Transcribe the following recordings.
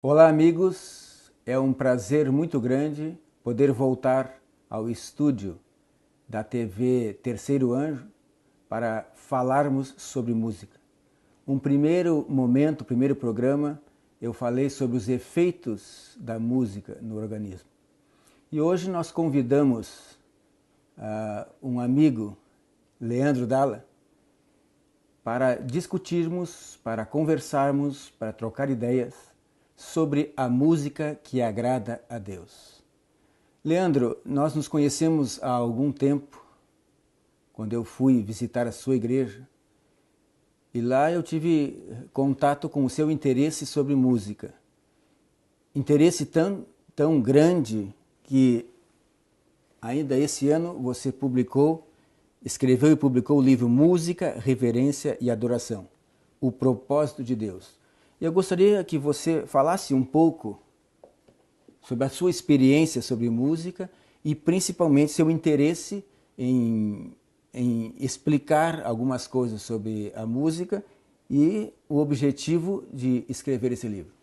Olá, amigos. É um prazer muito grande poder voltar ao estúdio da TV Terceiro Anjo para falarmos sobre música. Um primeiro momento, primeiro programa, eu falei sobre os efeitos da música no organismo. E hoje nós convidamos um amigo, Leandro Dalla, para discutirmos, para conversarmos, para trocar ideias sobre a música que agrada a Deus. Leandro, nós nos conhecemos há algum tempo, quando eu fui visitar a sua igreja, e lá eu tive contato com o seu interesse sobre música. Interesse tão grande que ainda esse ano você escreveu e publicou o livro Música, Reverência e Adoração, o propósito de Deus. Eu gostaria que você falasse um pouco sobre a sua experiência sobre música e principalmente seu interesse em explicar algumas coisas sobre a música e o objetivo de escrever esse livro.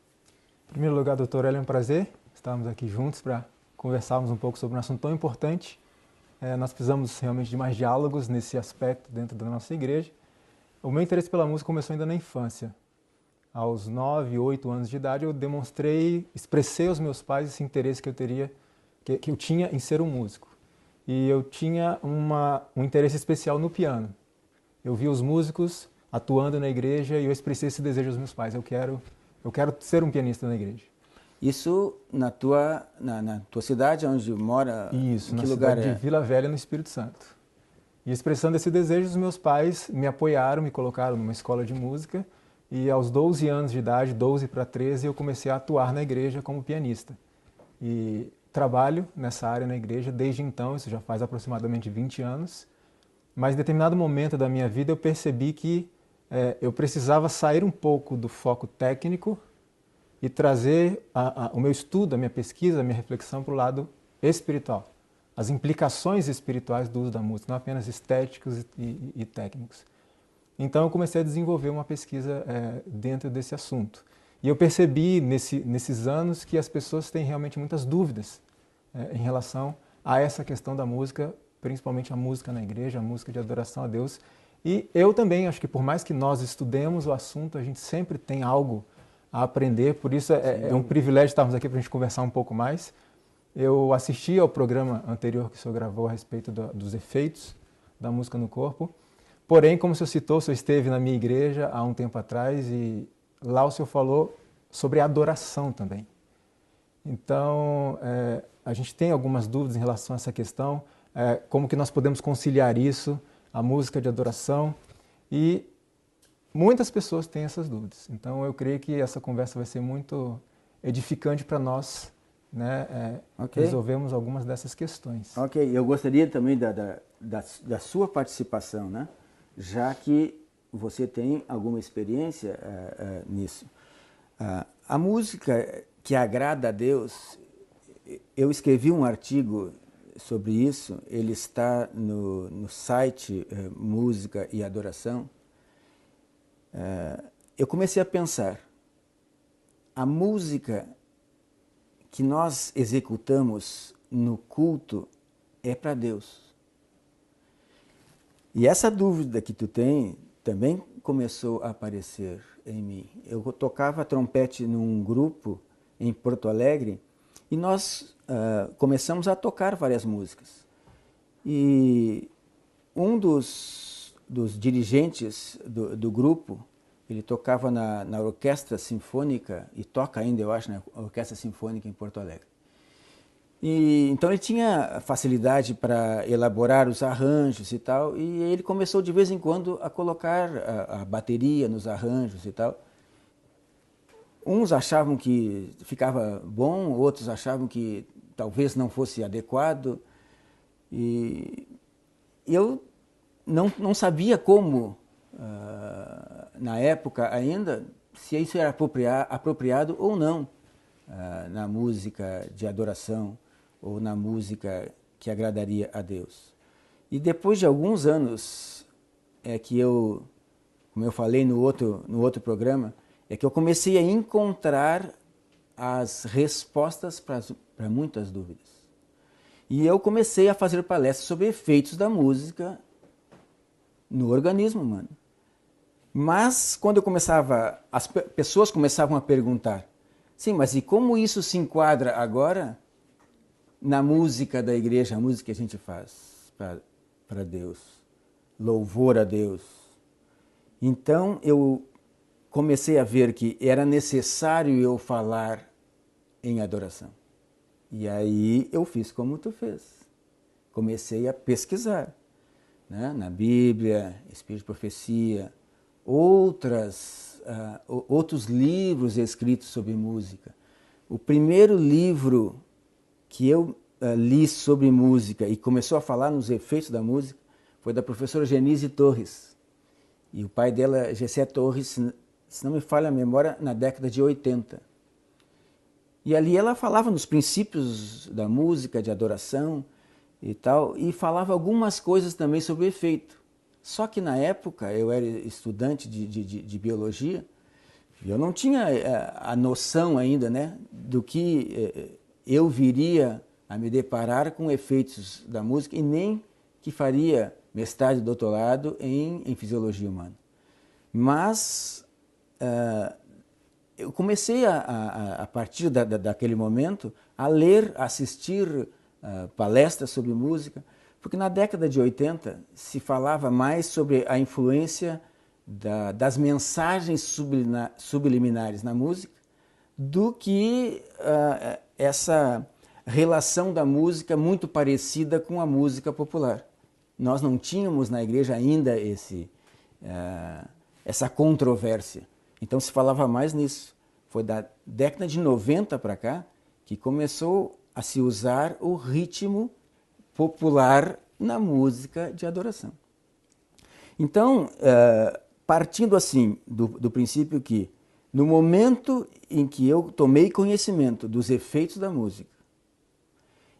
Em primeiro lugar, doutor, é um prazer estarmos aqui juntos para conversarmos um pouco sobre um assunto tão importante. Nós precisamos realmente de mais diálogos nesse aspecto dentro da nossa igreja. O meu interesse pela música começou ainda na infância. Aos 9, 8 anos de idade, eu expressei aos meus pais esse interesse que eu tinha em ser um músico. E eu tinha um interesse especial no piano. Eu vi os músicos atuando na igreja e eu expressei esse desejo aos meus pais. Eu quero ser um pianista na igreja. Isso na tua cidade, onde mora? Isso, em que na lugar cidade de Vila Velha, no Espírito Santo. E expressando esse desejo, os meus pais me apoiaram, me colocaram numa escola de música. E aos 12 anos de idade, 12 para 13, eu comecei a atuar na igreja como pianista. E trabalho nessa área na igreja desde então, isso já faz aproximadamente 20 anos. Mas em determinado momento da minha vida eu percebi que eu precisava sair um pouco do foco técnico e trazer o meu estudo, a minha pesquisa, a minha reflexão para o lado espiritual. As implicações espirituais do uso da música, não apenas estéticos e técnicos. Então eu comecei a desenvolver uma pesquisa dentro desse assunto. E eu percebi nesses anos que as pessoas têm realmente muitas dúvidas em relação a essa questão da música, principalmente a música na igreja, a música de adoração a Deus. E eu também acho que por mais que nós estudemos o assunto, a gente sempre tem algo a aprender, por isso é um privilégio estarmos aqui para a gente conversar um pouco mais. Eu assisti ao programa anterior que o senhor gravou a respeito dos efeitos da música no corpo. Porém, como o senhor citou, o senhor esteve na minha igreja há um tempo atrás e lá o senhor falou sobre adoração também. Então, a gente tem algumas dúvidas em relação a essa questão, como que nós podemos conciliar isso, a música de adoração, e muitas pessoas têm essas dúvidas. Então, eu creio que essa conversa vai ser muito edificante para nós, né, resolvermos algumas dessas questões. Ok, eu gostaria também da sua participação, né? Já que você tem alguma experiência nisso. A música que agrada a Deus, eu escrevi um artigo sobre isso, ele está no site Música e Adoração. Eu comecei a pensar, a música que nós executamos no culto é para Deus. E essa dúvida que tu tem também começou a aparecer em mim. Eu tocava trompete num grupo em Porto Alegre e nós começamos a tocar várias músicas. E um dos dirigentes do grupo, ele tocava na Orquestra Sinfônica, e toca ainda, eu acho, na Orquestra Sinfônica em Porto Alegre. Então ele tinha facilidade para elaborar os arranjos e tal, e ele começou de vez em quando a colocar a bateria nos arranjos e tal. Uns achavam que ficava bom, outros achavam que talvez não fosse adequado, e eu não sabia como, na época ainda, se isso era apropriado ou não na música de adoração, ou na música que agradaria a Deus. E depois de alguns anos que eu, como eu falei no outro programa, é que eu comecei a encontrar as respostas para muitas dúvidas. E eu comecei a fazer palestras sobre efeitos da música no organismo humano. Mas quando eu começava, as pessoas começavam a perguntar, sim, mas e como isso se enquadra agora na música da igreja, a música que a gente faz para Deus, louvor a Deus? Então eu comecei a ver que era necessário eu falar em adoração. E aí eu fiz como tu fez. Comecei a pesquisar, né? Na Bíblia, Espírito de Profecia, outros livros escritos sobre música. O primeiro livro que eu li sobre música e começou a falar nos efeitos da música foi da professora Genise Torres. E o pai dela, Gessé Torres, se não me falha a memória, na década de 80. E ali ela falava nos princípios da música, de adoração e tal, e falava algumas coisas também sobre o efeito. Só que na época eu era estudante de biologia e eu não tinha a noção ainda, né, do que eu viria a me deparar com efeitos da música e nem que faria mestrado e doutorado em fisiologia humana. Mas eu comecei a partir daquele momento a ler, a assistir palestras sobre música, porque na década de 80 se falava mais sobre a influência das mensagens subliminares na música do que essa relação da música muito parecida com a música popular. Nós não tínhamos na igreja ainda essa controvérsia. Então se falava mais nisso. Foi da década de 90 para cá que começou a se usar o ritmo popular na música de adoração. Então, partindo assim do princípio que no momento em que eu tomei conhecimento dos efeitos da música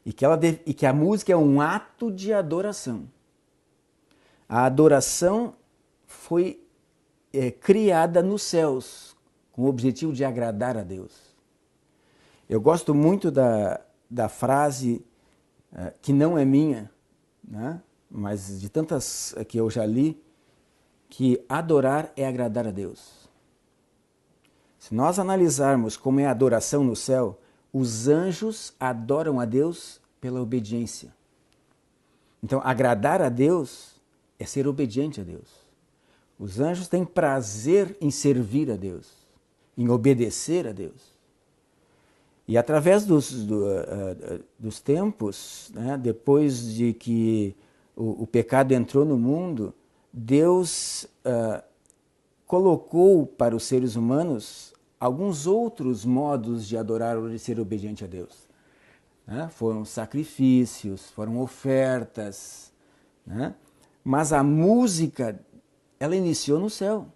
e que a música é um ato de adoração, a adoração foi criada nos céus com o objetivo de agradar a Deus. Eu gosto muito da frase que não é minha, né? Mas de tantas que eu já li, que adorar é agradar a Deus. Se nós analisarmos como é a adoração no céu, os anjos adoram a Deus pela obediência. Então, agradar a Deus é ser obediente a Deus. Os anjos têm prazer em servir a Deus, em obedecer a Deus. E através dos tempos, né, depois de que o pecado entrou no mundo, Deus colocou para os seres humanos alguns outros modos de adorar ou de ser obediente a Deus. Né? Foram sacrifícios, foram ofertas, né? Mas a música, ela iniciou no céu.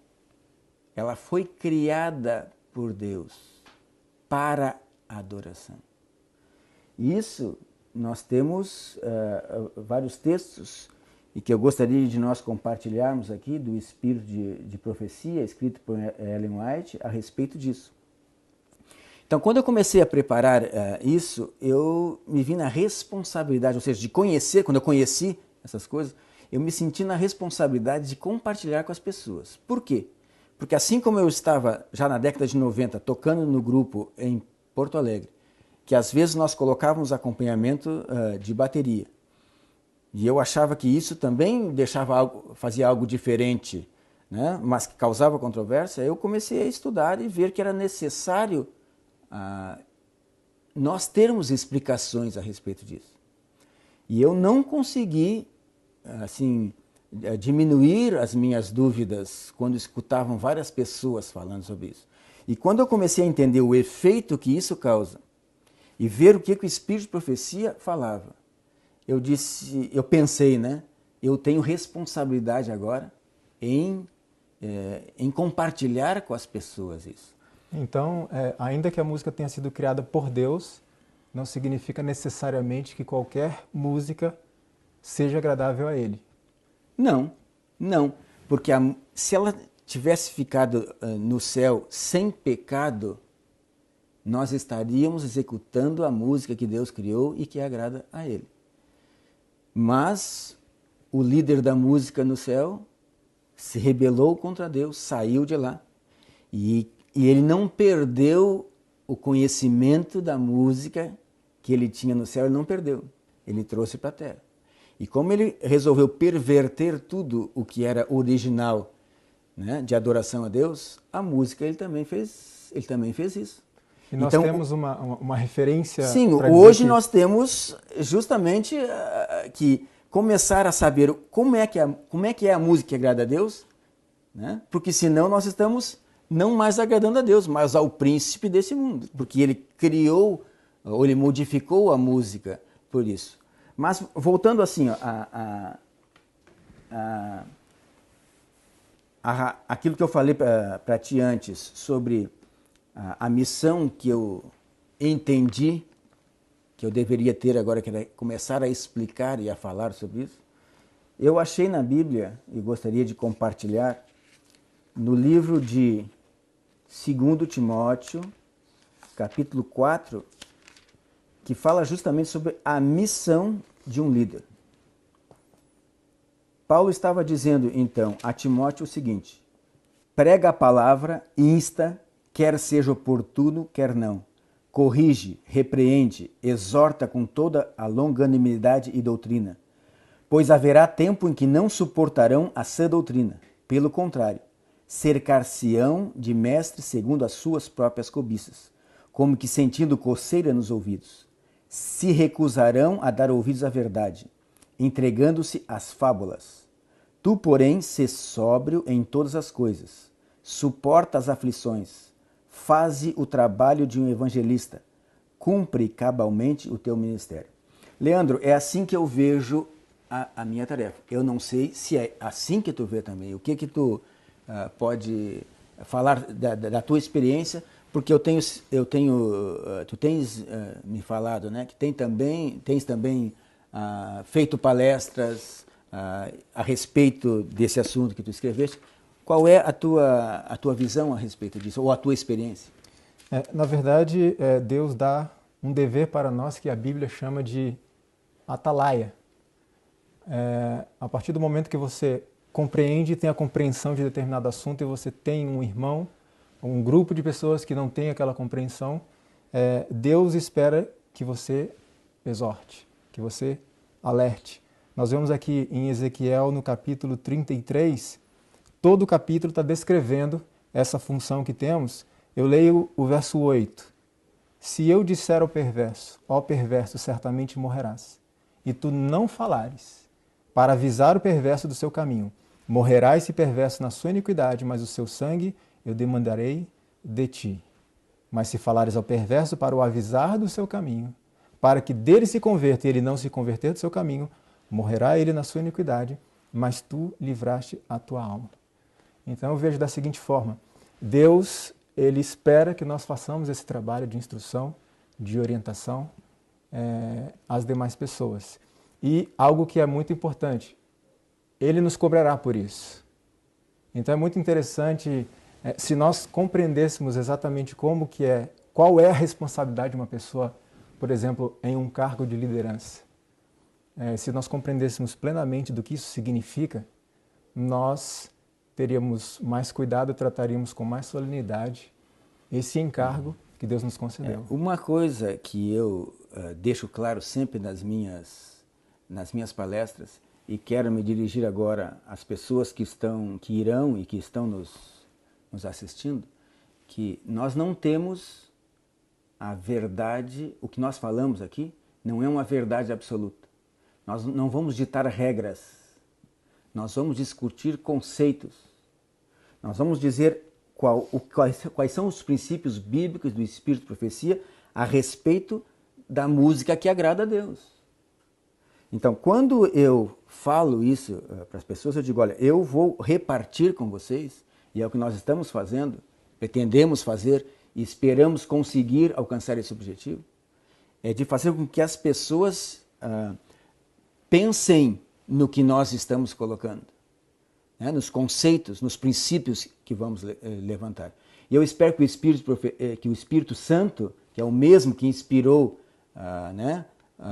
Ela foi criada por Deus para a adoração. Isso nós temos vários textos e que eu gostaria de nós compartilharmos aqui do Espírito de Profecia, escrito por Ellen White, a respeito disso. Então, quando eu comecei a preparar isso, eu me vi na responsabilidade, ou seja, de conhecer, quando eu conheci essas coisas, eu me senti na responsabilidade de compartilhar com as pessoas. Por quê? Porque assim como eu estava já na década de 90 tocando no grupo em Porto Alegre, que às vezes nós colocávamos acompanhamento de bateria, e eu achava que isso também fazia algo diferente, né? Mas que causava controvérsia, eu comecei a estudar e ver que era necessário nós termos explicações a respeito disso. E eu não consegui assim, diminuir as minhas dúvidas quando escutavam várias pessoas falando sobre isso. E quando eu comecei a entender o efeito que isso causa e ver o que o Espírito de Profecia falava, eu pensei, né? Eu tenho responsabilidade agora em compartilhar com as pessoas isso. Então, ainda que a música tenha sido criada por Deus, não significa necessariamente que qualquer música seja agradável a Ele. Não, porque se ela tivesse ficado no céu sem pecado, nós estaríamos executando a música que Deus criou e que agrada a Ele. Mas o líder da música no céu se rebelou contra Deus, saiu de lá. E ele não perdeu o conhecimento da música que ele tinha no céu, ele não perdeu. Ele trouxe para a terra. E como ele resolveu perverter tudo o que era original, né, de adoração a Deus, a música ele também fez isso. E nós então, temos uma referência... Sim, hoje nós temos justamente que começar a saber como é que é a música que agrada a Deus, né? Porque senão nós estamos não mais agradando a Deus, mas ao príncipe desse mundo, porque ele criou, ou ele modificou a música por isso. Mas voltando assim, ó, aquilo que eu falei para ti antes sobre a missão que eu entendi que eu deveria ter agora, que era começar a explicar e a falar sobre isso, eu achei na Bíblia, e gostaria de compartilhar, no livro de 2 Timóteo, capítulo 4, que fala justamente sobre a missão de um líder. Paulo estava dizendo, então, a Timóteo o seguinte: prega a palavra, insta, quer seja oportuno, quer não. Corrige, repreende, exorta com toda a longanimidade e doutrina. Pois haverá tempo em que não suportarão a sã doutrina. Pelo contrário, cercar-se-ão de mestres segundo as suas próprias cobiças, como que sentindo coceira nos ouvidos. Se recusarão a dar ouvidos à verdade, entregando-se às fábulas. Tu, porém, sê sóbrio em todas as coisas, suporta as aflições, faze o trabalho de um evangelista, cumpre cabalmente o teu ministério. Leandro, é assim que eu vejo a minha tarefa. Eu não sei se é assim que tu vê também. O que tu pode falar da tua experiência? Porque tu tens me falado, né, que tens também feito palestras a respeito desse assunto que tu escreveste. Qual é a tua visão a respeito disso, ou a tua experiência? Na verdade, Deus dá um dever para nós que a Bíblia chama de atalaia. A partir do momento que você compreende e tem a compreensão de determinado assunto e você tem um irmão, um grupo de pessoas que não tem aquela compreensão, Deus espera que você exorte, que você alerte. Nós vemos aqui em Ezequiel, no capítulo 33, todo o capítulo está descrevendo essa função que temos. Eu leio o verso 8. Se eu disser ao perverso, ó perverso, certamente morrerás, e tu não falares, para avisar o perverso do seu caminho, morrerá esse perverso na sua iniquidade, mas o seu sangue eu demandarei de ti. Mas se falares ao perverso para o avisar do seu caminho, para que dele se converta e ele não se converter do seu caminho, morrerá ele na sua iniquidade, mas tu livraste a tua alma. Então eu vejo da seguinte forma: Deus, ele espera que nós façamos esse trabalho de instrução, de orientação às demais pessoas. E algo que é muito importante, ele nos cobrará por isso. Então é muito interessante se nós compreendêssemos exatamente qual é a responsabilidade de uma pessoa, por exemplo, em um cargo de liderança. Se nós compreendêssemos plenamente do que isso significa, nós teríamos mais cuidado, trataríamos com mais solenidade esse encargo que Deus nos concedeu. Uma coisa que eu deixo claro sempre nas minhas palestras, e quero me dirigir agora às pessoas que irão e que estão nos assistindo, que nós não temos a verdade, o que nós falamos aqui não é uma verdade absoluta. Nós não vamos ditar regras, nós vamos discutir conceitos, nós vamos dizer quais são os princípios bíblicos do Espírito de Profecia a respeito da música que agrada a Deus. Então, quando eu falo isso para as pessoas, eu digo, olha, eu vou repartir com vocês, e é o que nós estamos fazendo, pretendemos fazer e esperamos conseguir alcançar esse objetivo, é de fazer com que as pessoas pensem no que nós estamos colocando. né, nos conceitos, nos princípios que vamos levantar. E eu espero que o Espírito Santo, que é o mesmo que inspirou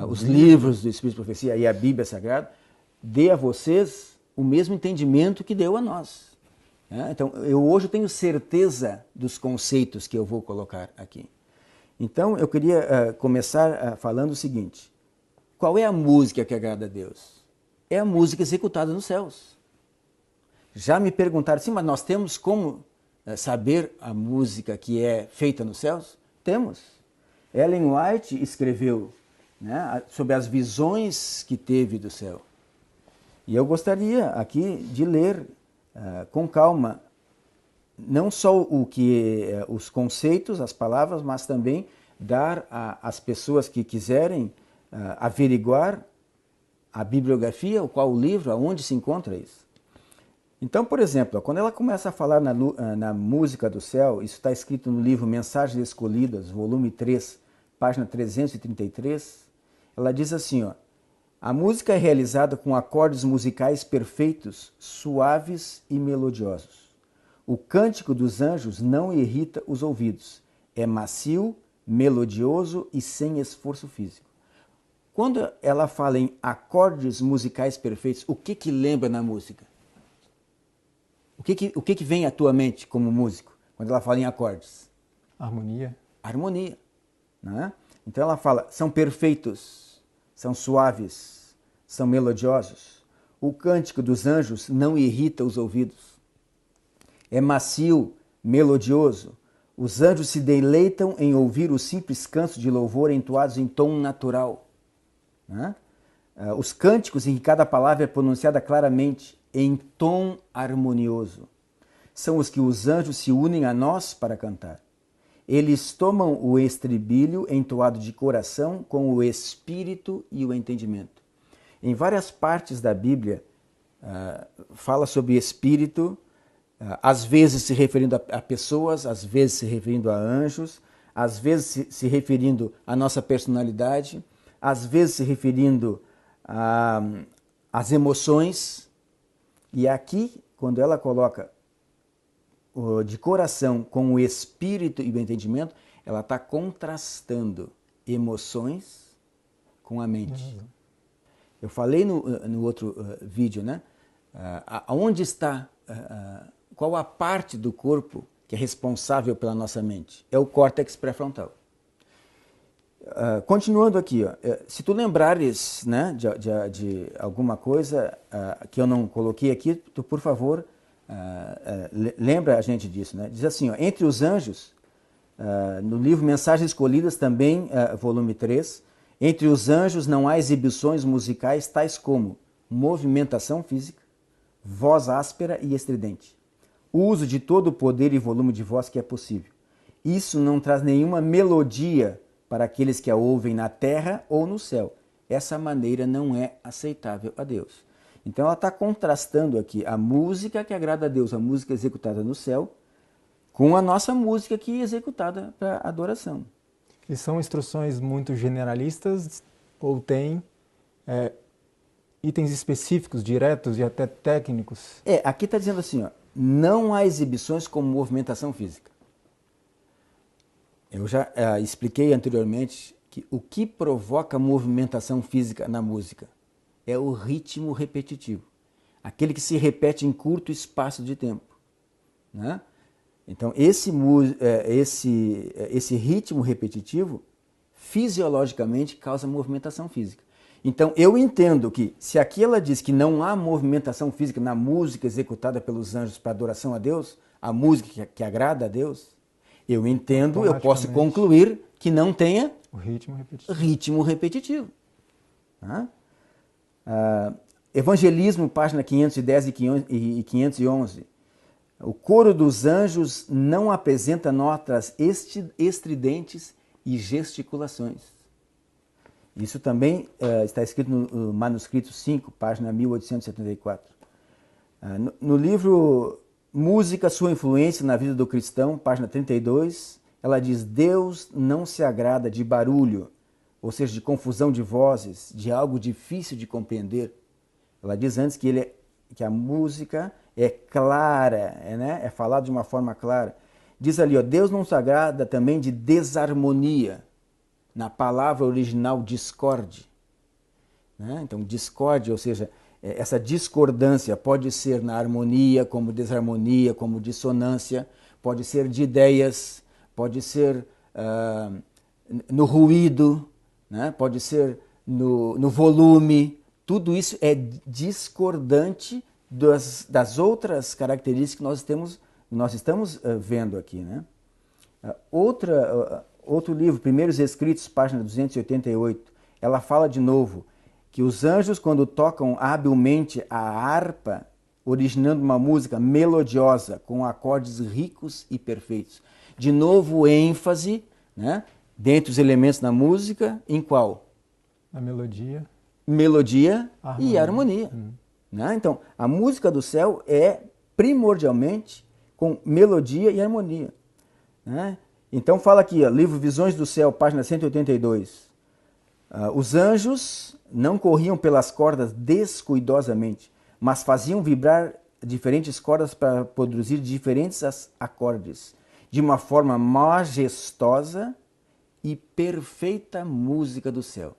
os livros do Espírito de Profecia e a Bíblia Sagrada, dê a vocês o mesmo entendimento que deu a nós. Né? Então, hoje eu tenho certeza dos conceitos que eu vou colocar aqui. Então, eu queria começar falando o seguinte: qual é a música que agrada a Deus? É a música executada nos céus. Já me perguntaram assim, mas nós temos como saber a música que é feita nos céus? Temos. Ellen White escreveu, né, sobre as visões que teve do céu. E eu gostaria aqui de ler com calma, não só os conceitos, as palavras, mas também dar às pessoas que quiserem averiguar a bibliografia, qual o livro, aonde se encontra isso. Então, por exemplo, quando ela começa a falar na música do céu, isso está escrito no livro Mensagens Escolhidas, volume 3, página 333, ela diz assim, ó: a música é realizada com acordes musicais perfeitos, suaves e melodiosos. O cântico dos anjos não irrita os ouvidos. É macio, melodioso e sem esforço físico. Quando ela fala em acordes musicais perfeitos, o que lembra na música? O que vem à tua mente como músico quando ela fala em acordes? Harmonia. Harmonia. Né? Então ela fala, são perfeitos, são suaves, são melodiosos. O cântico dos anjos não irrita os ouvidos. É macio, melodioso. Os anjos se deleitam em ouvir os simples cantos de louvor entoados em tom natural. Né? Os cânticos em que cada palavra é pronunciada claramente, em tom harmonioso, são os que os anjos se unem a nós para cantar. Eles tomam o estribilho entoado de coração com o espírito e o entendimento. Em várias partes da Bíblia, fala sobre espírito, às vezes se referindo a pessoas, às vezes se referindo a anjos, às vezes se referindo à nossa personalidade, às vezes se referindo às emoções. E aqui, quando ela coloca de coração com o espírito e o entendimento, ela está contrastando emoções com a mente. Eu falei no outro vídeo, né? Onde está, qual a parte do corpo que é responsável pela nossa mente? É o córtex pré-frontal. Continuando aqui, ó, se tu lembrares, né, de alguma coisa que eu não coloquei aqui, tu, por favor, lembra a gente disso. Né? Diz assim, ó, entre os anjos, no livro Mensagens Escolhidas, também, volume 3, entre os anjos não há exibições musicais tais como movimentação física, voz áspera e estridente, o uso de todo o poder e volume de voz que é possível. Isso não traz nenhuma melodia para aqueles que a ouvem na terra ou no céu. Essa maneira não é aceitável a Deus. Então ela está contrastando aqui a música que agrada a Deus, a música executada no céu, com a nossa música que é executada para adoração. E são instruções muito generalistas ou tem itens específicos, diretos e até técnicos? Aqui está dizendo assim, ó, não há exibições como movimentação física. Eu já expliquei anteriormente que o que provoca movimentação física na música é o ritmo repetitivo, aquele que se repete em curto espaço de tempo. Né? Então, esse ritmo repetitivo, fisiologicamente, causa movimentação física. Então, eu entendo que, se aqui ela diz que não há movimentação física na música executada pelos anjos para adoração a Deus, a música que agrada a Deus, eu entendo, eu posso concluir que não tenha o ritmo repetitivo. Tá? Evangelismo, página 510 e 511. O coro dos anjos não apresenta notas estridentes e gesticulações. Isso também está escrito no manuscrito 5, página 1874. No livro Música, Sua Influência na Vida do Cristão, página 32, ela diz: Deus não se agrada de barulho, ou seja, de confusão de vozes, de algo difícil de compreender. Ela diz antes que ele que a música é clara, né? É falado de uma forma clara. Diz ali, ó, Deus não se agrada também de desarmonia, na palavra original discorde. Né? Então, discórdia, ou seja, essa discordância pode ser na harmonia, como desarmonia, como dissonância, pode ser de ideias, pode ser no ruído, né? Pode ser no volume. Tudo isso é discordante das outras características que nós estamos vendo aqui. Né? Outro livro, Primeiros Escritos, página 288, ela fala de novo que os anjos, quando tocam habilmente a harpa, originando uma música melodiosa, com acordes ricos e perfeitos. De novo, ênfase, né, dentre os elementos da música, em qual? A melodia. Melodia e harmonia. Né? Então, a música do céu é primordialmente com melodia e harmonia. Né? Então, fala aqui, ó, livro Visões do Céu, página 182. Os anjos não corriam pelas cordas descuidosamente, mas faziam vibrar diferentes cordas para produzir diferentes acordes, de uma forma majestosa e perfeita música do céu.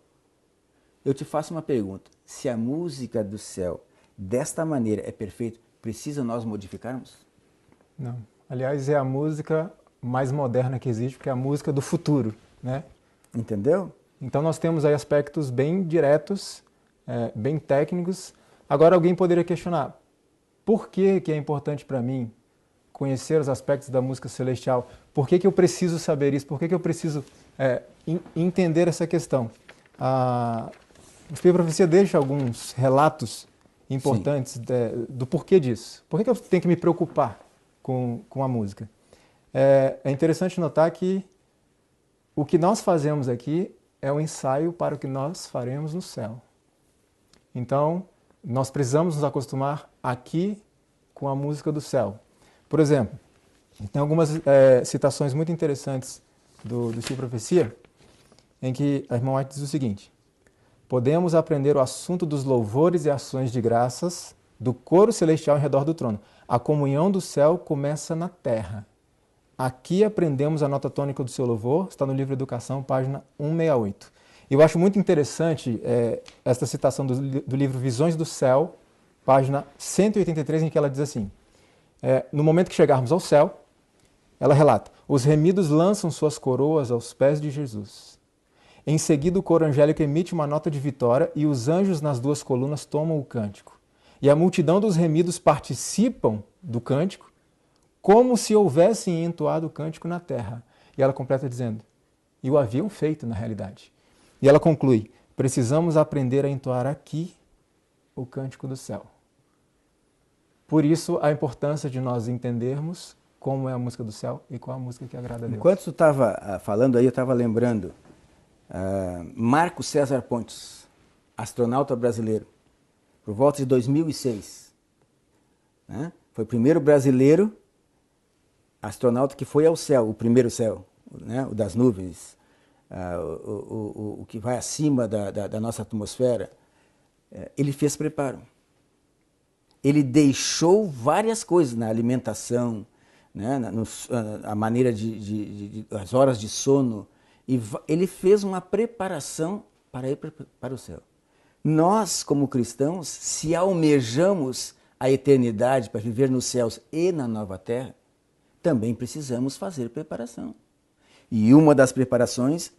Eu te faço uma pergunta: se a música do céu desta maneira é perfeita, precisa nós modificarmos? Não. Aliás, é a música mais moderna que existe, porque é a música do futuro, né? Entendeu? Então nós temos aí aspectos bem diretos, bem técnicos. Agora alguém poderia questionar, por que é importante para mim conhecer os aspectos da música celestial? Por que eu preciso saber isso? Por que eu preciso entender essa questão? A Espírito e Profecia deixa alguns relatos importantes do porquê disso. Por que eu tenho que me preocupar com a música? É interessante notar que o que nós fazemos aqui é um ensaio para o que nós faremos no céu. Então, nós precisamos nos acostumar aqui com a música do céu. Por exemplo, tem algumas citações muito interessantes do Espírito e Profecia, em que a irmã White diz o seguinte: podemos aprender o assunto dos louvores e ações de graças do coro celestial em redor do trono. A comunhão do céu começa na terra. Aqui aprendemos a nota tônica do seu louvor, está no livro Educação, página 168. Eu acho muito interessante esta citação do livro Visões do Céu, página 183, em que ela diz assim: no momento que chegarmos ao céu, ela relata, os remidos lançam suas coroas aos pés de Jesus. Em seguida, o coro angélico emite uma nota de vitória e os anjos nas duas colunas tomam o cântico. E a multidão dos remidos participam do cântico como se houvessem entoado o cântico na terra. E ela completa dizendo, e o haviam feito na realidade. E ela conclui, precisamos aprender a entoar aqui o cântico do céu. Por isso, a importância de nós entendermos como é a música do céu e qual a música que agrada a Deus. Enquanto tu estava falando aí, eu estava lembrando Marco César Pontes, astronauta brasileiro, por volta de 2006. Né? Foi o primeiro brasileiro astronauta que foi ao céu, o primeiro céu, né? O das nuvens, o que vai acima da nossa atmosfera. Ele fez preparo. Ele deixou várias coisas na alimentação, né? A maneira as horas de sono. E ele fez uma preparação para ir para o céu. Nós, como cristãos, se almejamos a eternidade para viver nos céus e na nova terra, também precisamos fazer preparação. E uma das preparações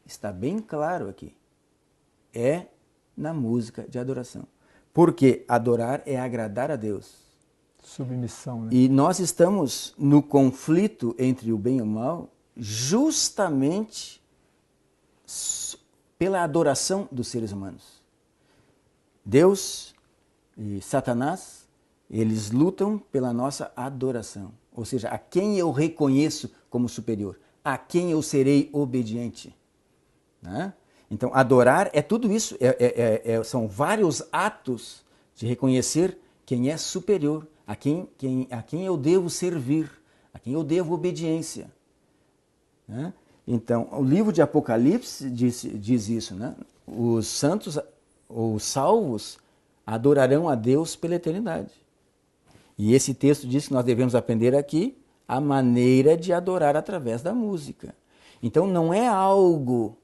está bem claro aqui. É na música de adoração. Porque adorar é agradar a Deus. Submissão, né? E nós estamos no conflito entre o bem e o mal justamente pela adoração dos seres humanos. Deus e Satanás, eles lutam pela nossa adoração. Ou seja, a quem eu reconheço como superior, a quem eu serei obediente. Né? Então, adorar é tudo isso, são vários atos de reconhecer quem é superior, a quem eu devo servir, a quem eu devo obediência. Né? Então, o livro de Apocalipse diz isso, né? Os santos, ou salvos, adorarão a Deus pela eternidade. E esse texto diz que nós devemos aprender aqui a maneira de adorar através da música. Então não é algo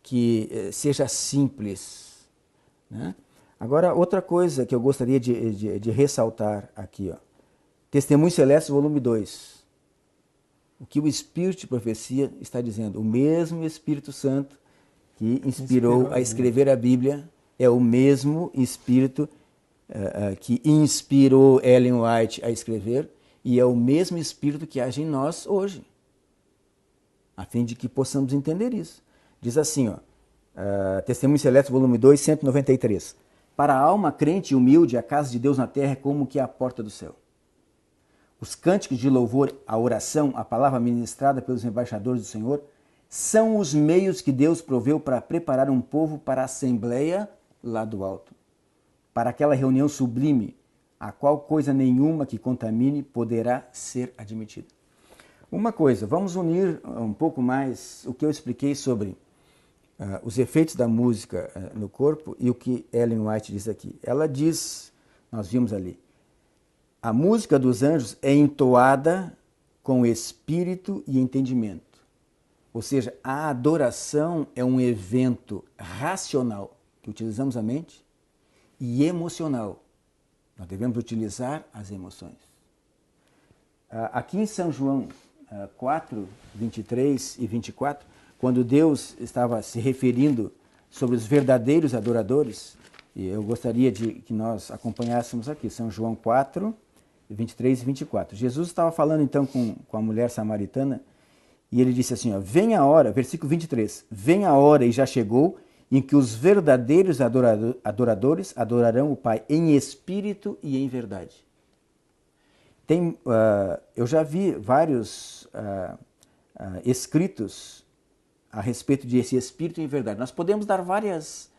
que seja simples, né? Agora, outra coisa que eu gostaria de ressaltar aqui, ó. Testemunho Celeste, volume 2. O que o Espírito de Profecia está dizendo? O mesmo Espírito Santo que inspirou a escrever a Bíblia é o mesmo Espírito que inspirou Ellen White a escrever e é o mesmo Espírito que age em nós hoje, a fim de que possamos entender isso. Diz assim, ó, Testemunho Celeste, volume 2, 193. Para a alma crente e humilde, a casa de Deus na terra é como que a porta do céu. Os cânticos de louvor, a oração, a palavra ministrada pelos embaixadores do Senhor, são os meios que Deus proveu para preparar um povo para a assembleia lá do alto, para aquela reunião sublime, a qual coisa nenhuma que contamine poderá ser admitida. Uma coisa, vamos unir um pouco mais o que eu expliquei sobre os efeitos da música no corpo e o que Ellen White diz aqui. Ela diz, nós vimos ali, a música dos anjos é entoada com espírito e entendimento. Ou seja, a adoração é um evento racional, que utilizamos a mente, e emocional. Nós devemos utilizar as emoções. Aqui em São João 4, 23 e 24, quando Deus estava se referindo sobre os verdadeiros adoradores, e eu gostaria que nós acompanhássemos aqui, São João 4, 23 e 24. Jesus estava falando então com a mulher samaritana e ele disse assim, ó, vem a hora, versículo 23, vem a hora e já chegou em que os verdadeiros adoradores adorarão o Pai em espírito e em verdade. Eu já vi vários escritos a respeito desse espírito em verdade. Nós podemos dar várias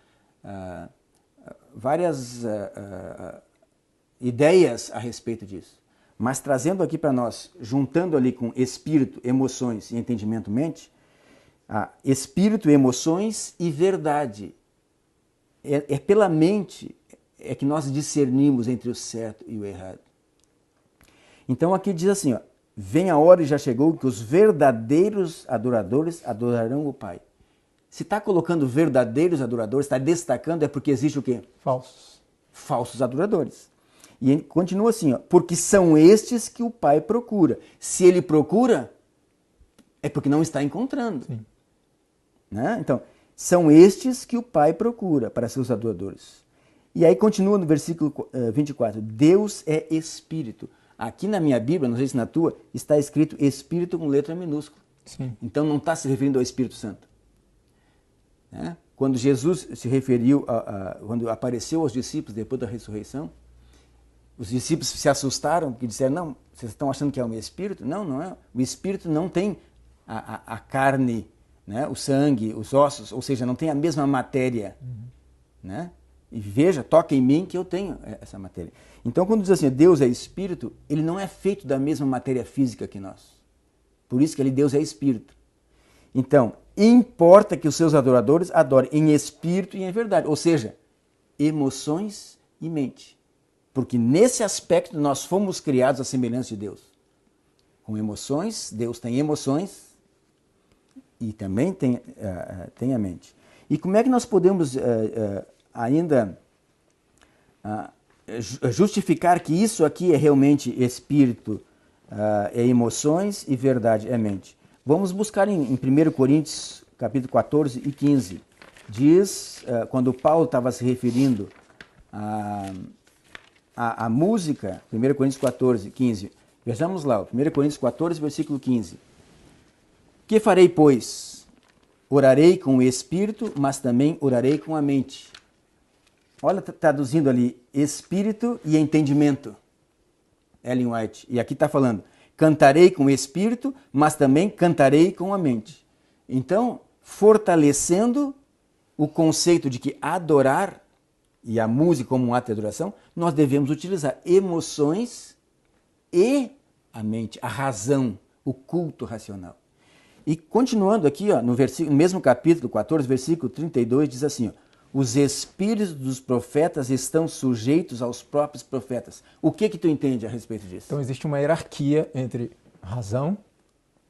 ideias a respeito disso, mas trazendo aqui para nós, juntando ali com espírito, emoções e entendimento, mente, espírito, emoções e verdade. É pela mente que nós discernimos entre o certo e o errado. Então aqui diz assim, ó, vem a hora e já chegou que os verdadeiros adoradores adorarão o Pai. Se está colocando verdadeiros adoradores, está destacando, é porque existe o quê? Falsos. Falsos adoradores. E ele continua assim, ó, porque são estes que o Pai procura. Se ele procura, é porque não está encontrando. Sim. Né? Então, são estes que o Pai procura para seus adoradores. E aí continua no versículo 24, Deus é Espírito. Aqui na minha Bíblia, não sei se na tua, está escrito Espírito com letra minúscula. Sim. Então não está se referindo ao Espírito Santo. Né? Quando Jesus se referiu, quando apareceu aos discípulos depois da ressurreição, os discípulos se assustaram porque disseram, não, vocês estão achando que é um Espírito? Não, não é. O Espírito não tem a carne, né? O sangue, os ossos, ou seja, não tem a mesma matéria. Né? E veja, toca em mim que eu tenho essa matéria. Então, quando diz assim, Deus é Espírito, ele não é feito da mesma matéria física que nós. Por isso que Deus é Espírito. Então, importa que os seus adoradores adorem em espírito e em verdade, ou seja, emoções e mente. Porque nesse aspecto nós fomos criados à semelhança de Deus. Com emoções, Deus tem emoções e também tem a mente. E como é que nós podemos ainda justificar que isso aqui é realmente espírito, é emoções e verdade é mente? Vamos buscar em 1 Coríntios, capítulo 14 e 15. Diz, quando Paulo estava se referindo a música, 1 Coríntios 14, 15. Vejamos lá, 1 Coríntios 14, versículo 15. Que farei, pois? Orarei com o espírito, mas também orarei com a mente. Olha, traduzindo ali, espírito e entendimento. Ellen White. E aqui está falando, cantarei com o espírito, mas também cantarei com a mente. Então, fortalecendo o conceito de que adorar, e a música como um ato de adoração, nós devemos utilizar emoções e a mente, a razão, o culto racional. E continuando aqui, ó, no mesmo capítulo 14, versículo 32, diz assim, ó, os espíritos dos profetas estão sujeitos aos próprios profetas. O que tu entende a respeito disso? Então existe uma hierarquia entre razão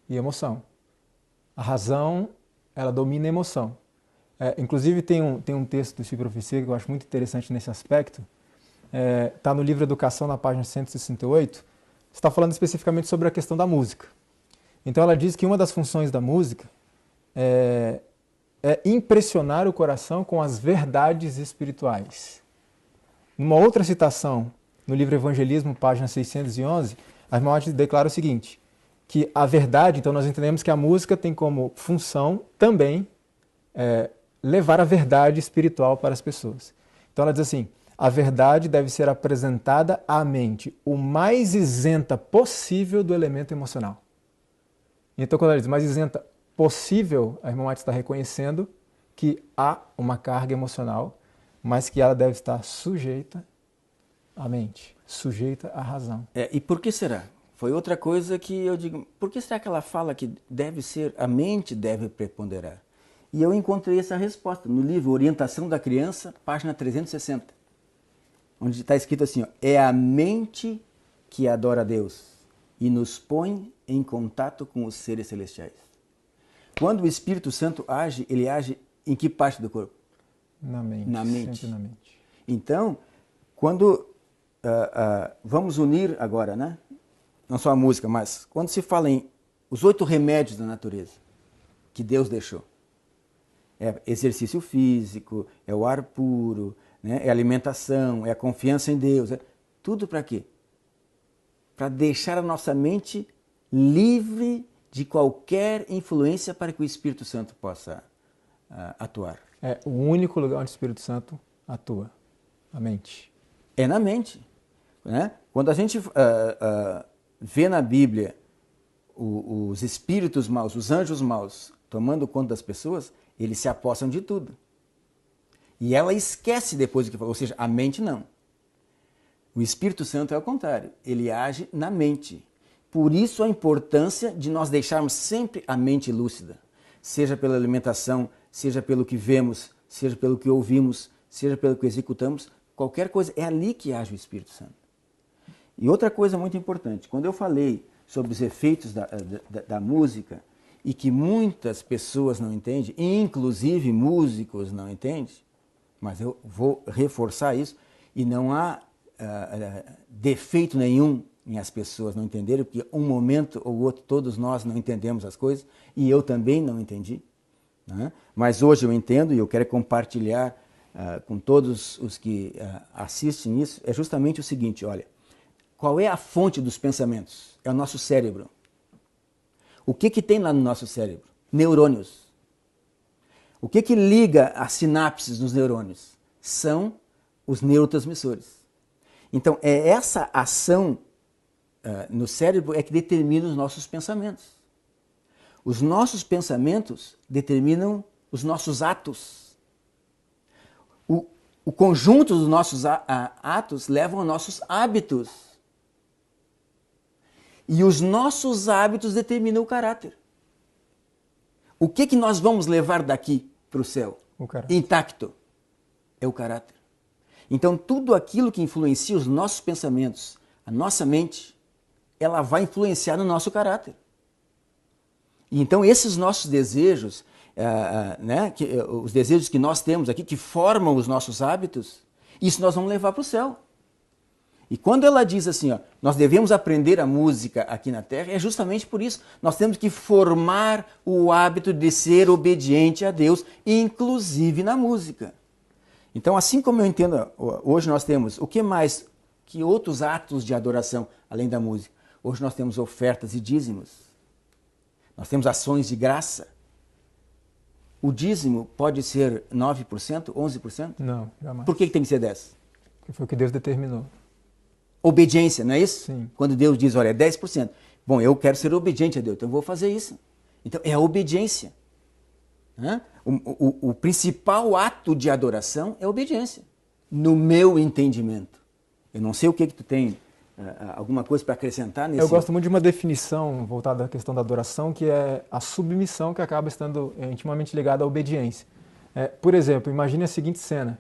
e emoção. A razão, ela domina a emoção. Inclusive tem um texto do Chico Profecia que eu acho muito interessante nesse aspecto. Está no livro Educação, na página 168. Está falando especificamente sobre a questão da música. Então ela diz que uma das funções da música é impressionar o coração com as verdades espirituais. Numa outra citação, no livro Evangelismo, página 611, a irmã White declara o seguinte, que a verdade, então nós entendemos que a música tem como função também levar a verdade espiritual para as pessoas. Então ela diz assim, a verdade deve ser apresentada à mente o mais isenta possível do elemento emocional. Então quando ela diz mais isenta possível, a irmã White está reconhecendo que há uma carga emocional, mas que ela deve estar sujeita à mente, sujeita à razão. E por que será? Foi outra coisa que eu digo, por que será que ela fala que deve ser, a mente deve preponderar? E eu encontrei essa resposta no livro Orientação da Criança, página 360, onde está escrito assim, é a mente que adora a Deus e nos põe em contato com os seres celestiais. Quando o Espírito Santo age, ele age em que parte do corpo? Na mente. Na mente. Sempre na mente. Então, quando vamos unir agora, né? Não só a música, mas quando se fala em os 8 remédios da natureza que Deus deixou. É exercício físico, é o ar puro, né? É alimentação, é a confiança em Deus. Tudo para quê? Para deixar a nossa mente livre de qualquer influência para que o Espírito Santo possa atuar. É o único lugar onde o Espírito Santo atua, a mente. É na mente. Né? Quando a gente vê na Bíblia os espíritos maus, os anjos maus, tomando conta das pessoas, eles se apossam de tudo. E ela esquece depois do que falou, ou seja, a mente não. O Espírito Santo é o contrário, ele age na mente. Por isso a importância de nós deixarmos sempre a mente lúcida, seja pela alimentação, seja pelo que vemos, seja pelo que ouvimos, seja pelo que executamos, qualquer coisa, é ali que age o Espírito Santo. E outra coisa muito importante, quando eu falei sobre os efeitos da música e que muitas pessoas não entendem, inclusive músicos não entendem, mas eu vou reforçar isso, e não há defeito nenhum em as pessoas não entenderem, porque um momento ou outro todos nós não entendemos as coisas, e eu também não entendi. Né? Mas hoje eu entendo e eu quero compartilhar com todos os que assistem isso, é justamente o seguinte, olha, qual é a fonte dos pensamentos? É o nosso cérebro. O que tem lá no nosso cérebro? Neurônios. O que liga as sinapses nos neurônios? São os neurotransmissores. Então, é essa ação no cérebro é que determina os nossos pensamentos. Os nossos pensamentos determinam os nossos atos. O conjunto dos nossos atos levam aos nossos hábitos. E os nossos hábitos determinam o caráter. O que nós vamos levar daqui para o céu? Intacto. É o caráter. Então, tudo aquilo que influencia os nossos pensamentos, a nossa mente, ela vai influenciar no nosso caráter. E então, esses nossos desejos, os desejos que nós temos aqui, que formam os nossos hábitos, isso nós vamos levar para o céu. E quando ela diz assim, nós devemos aprender a música aqui na Terra, é justamente por isso. Nós temos que formar o hábito de ser obediente a Deus, inclusive na música. Então, assim como eu entendo, hoje nós temos, o que mais, que outros atos de adoração, além da música? Hoje nós temos ofertas e dízimos. Nós temos ações de graça. O dízimo pode ser 9%, 11%? Não, jamais. Por que tem que ser 10%? Porque foi o que Deus determinou. Obediência, não é isso? Sim. Quando Deus diz, olha, é 10%. Bom, eu quero ser obediente a Deus, então eu vou fazer isso. Então, é a obediência. O principal ato de adoração é a obediência, no meu entendimento. Eu não sei o que tu tem, alguma coisa para acrescentar nesse... Eu gosto muito de uma definição voltada à questão da adoração, que é a submissão, que acaba estando intimamente ligada à obediência. Por exemplo, imagine a seguinte cena.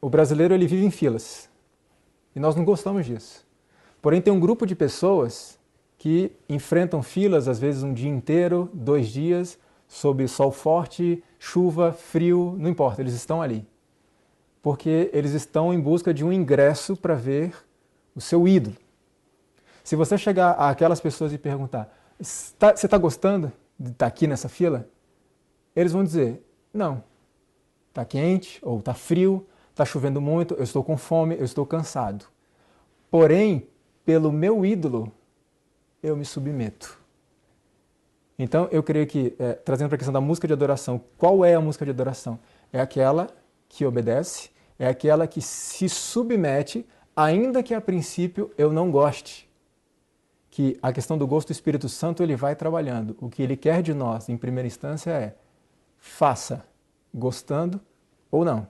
O brasileiro ele vive em filas e nós não gostamos disso. Porém, tem um grupo de pessoas que enfrentam filas, às vezes um dia inteiro, 2 dias, sob sol forte, chuva, frio, não importa, eles estão ali. Porque eles estão em busca de um ingresso para ver o seu ídolo. Se você chegar àquelas pessoas e perguntar, você está gostando de estar aqui nessa fila? Eles vão dizer, não, está quente, ou está frio, está chovendo muito, eu estou com fome, eu estou cansado. Porém, pelo meu ídolo, eu me submeto. Então, eu creio que, trazendo para a questão da música de adoração, qual é a música de adoração? É aquela que obedece, é aquela que se submete, ainda que a princípio eu não goste. Que a questão do gosto do Espírito Santo, ele vai trabalhando. O que ele quer de nós, em primeira instância, é faça, gostando ou não.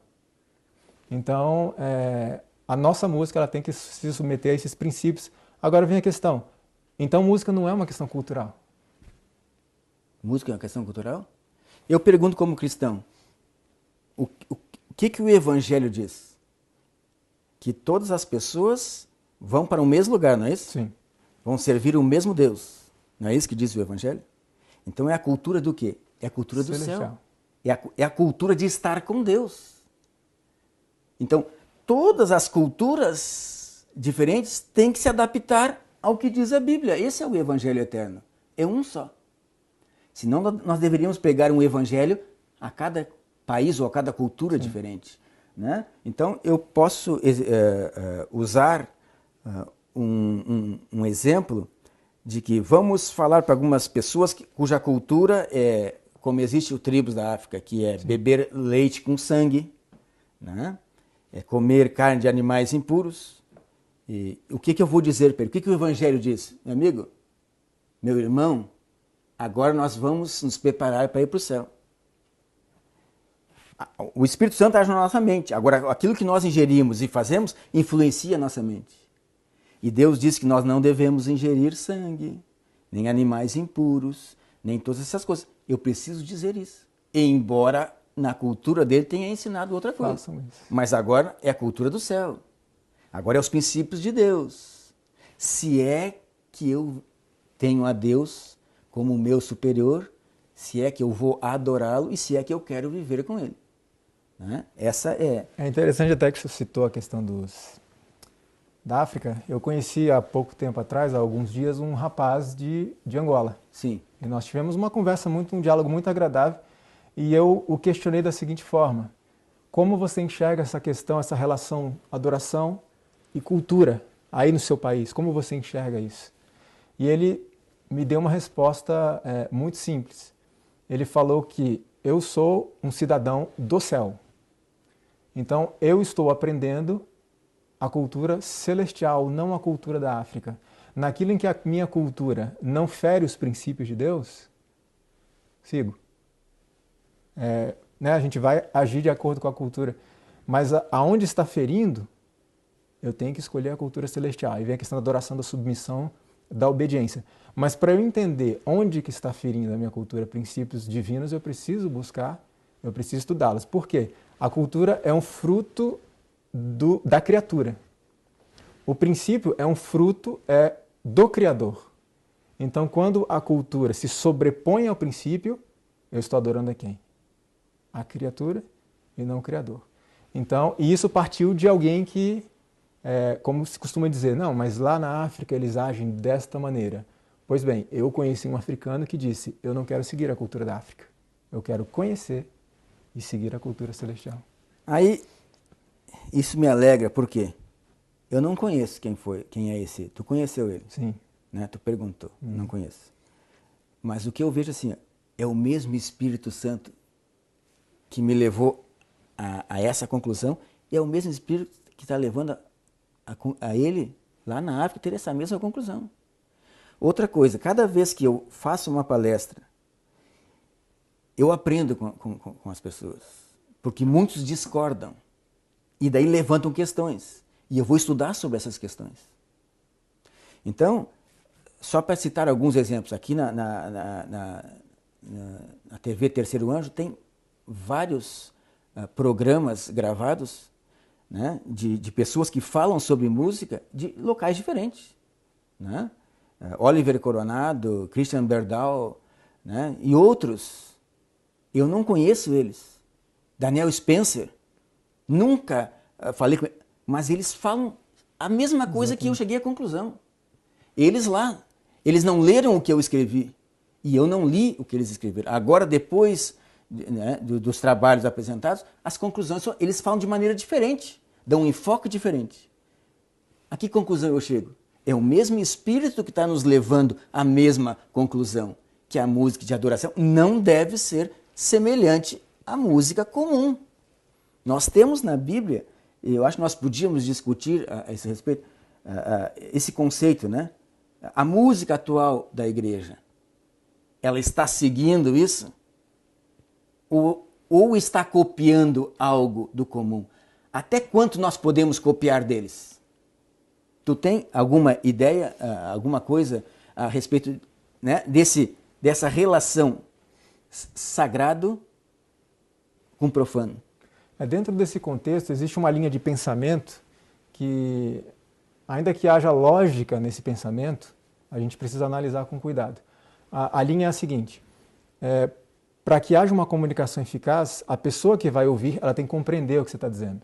Então, a nossa música ela tem que se submeter a esses princípios. Agora vem a questão. Então, música não é uma questão cultural. Música é uma questão cultural? Eu pergunto como cristão, o que o Evangelho diz? Que todas as pessoas vão para o mesmo lugar, não é isso? Sim. Vão servir o mesmo Deus. Não é isso que diz o Evangelho? Então é a cultura do quê? É a cultura do céu. É a cultura de estar com Deus. Então, todas as culturas diferentes têm que se adaptar ao que diz a Bíblia. Esse é o Evangelho eterno. É um só. Senão nós deveríamos pegar um Evangelho a cada país ou a cada cultura diferente. Né? Então, eu posso usar um exemplo de que vamos falar para algumas pessoas cuja cultura é, como existe o tribos da África, que é beber leite com sangue, né? É comer carne de animais impuros. E o que eu vou dizer para ele? O que o Evangelho diz? Meu amigo, meu irmão, agora nós vamos nos preparar para ir para o céu. O Espírito Santo age na nossa mente. Agora, aquilo que nós ingerimos e fazemos influencia a nossa mente. E Deus diz que nós não devemos ingerir sangue, nem animais impuros, nem todas essas coisas. Eu preciso dizer isso. Embora na cultura dele tenha ensinado outra coisa. Mas agora é a cultura do céu. Agora é os princípios de Deus. Se é que eu tenho a Deus como o meu superior, se é que eu vou adorá-lo e se é que eu quero viver com ele. Né? Essa é... É interessante até que você citou a questão da África. Eu conheci há pouco tempo atrás, há alguns dias, um rapaz de Angola. Sim. E nós tivemos uma conversa, um diálogo muito agradável. E eu o questionei da seguinte forma: como você enxerga essa questão, essa relação adoração e cultura aí no seu país? Como você enxerga isso? E ele me deu uma resposta muito simples. Ele falou que eu sou um cidadão do céu. Então eu estou aprendendo a cultura celestial, não a cultura da África. Naquilo em que a minha cultura não fere os princípios de Deus, sigo. A gente vai agir de acordo com a cultura. Mas aonde está ferindo, eu tenho que escolher a cultura celestial. Aí vem a questão da adoração, da submissão, da obediência. Mas para eu entender onde que está ferindo a minha cultura, princípios divinos, eu preciso buscar, eu preciso estudá-los. Por quê? A cultura é um fruto da criatura. O princípio é um fruto do Criador. Então, quando a cultura se sobrepõe ao princípio, eu estou adorando a quem? A criatura e não o Criador. Então, e isso partiu de alguém que, como se costuma dizer, não, mas lá na África eles agem desta maneira. Pois bem, eu conheci um africano que disse, eu não quero seguir a cultura da África, eu quero conhecer e seguir a cultura celestial. Aí, isso me alegra, por quê? Eu não conheço quem é esse. Tu conheceu ele? Sim. Né? Tu perguntou, não conheço. Mas o que eu vejo assim, é o mesmo Espírito Santo que me levou a essa conclusão, e é o mesmo Espírito que está levando a ele, lá na África, ter essa mesma conclusão. Outra coisa, cada vez que eu faço uma palestra, eu aprendo com as pessoas, porque muitos discordam, e daí levantam questões, e eu vou estudar sobre essas questões. Então, só para citar alguns exemplos, aqui na TV Terceiro Anjo tem vários programas gravados, né, de pessoas que falam sobre música de locais diferentes, né? Oliver Coronado, Christian Berdau, né, e outros. Eu não conheço eles. Daniel Spencer, nunca falei com ele, mas eles falam a mesma coisa. Exatamente. Que eu cheguei à conclusão. Eles lá, eles não leram o que eu escrevi e eu não li o que eles escreveram. Agora, depois, né, dos trabalhos apresentados, as conclusões, eles falam de maneira diferente, dão um enfoque diferente. A que conclusão eu chego? É o mesmo Espírito que está nos levando à mesma conclusão, que a música de adoração não deve ser semelhante à música comum. Nós temos na Bíblia, e eu acho que nós podíamos discutir a esse respeito, esse conceito, né? A música atual da igreja, ela está seguindo isso? Ou está copiando algo do comum? Até quanto nós podemos copiar deles? Tu tem alguma ideia, alguma coisa a respeito, né, dessa relação sagrado com profano? Dentro desse contexto, existe uma linha de pensamento que, ainda que haja lógica nesse pensamento, a gente precisa analisar com cuidado. A linha é a seguinte: para que haja uma comunicação eficaz, a pessoa que vai ouvir, ela tem que compreender o que você está dizendo.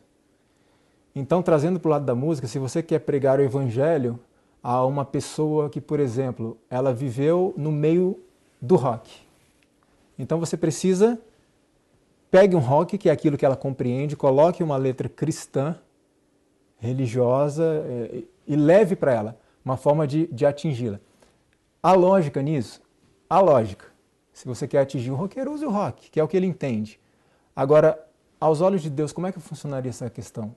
Então, trazendo para o lado da música, se você quer pregar o evangelho a uma pessoa que, por exemplo, ela viveu no meio do rock, então você precisa, pegue um rock, que é aquilo que ela compreende, coloque uma letra cristã, religiosa, e leve para ela uma forma de atingi-la. A lógica nisso? A lógica. Se você quer atingir um roqueiro, use o rock, que é o que ele entende. Agora, aos olhos de Deus, como é que funcionaria essa questão?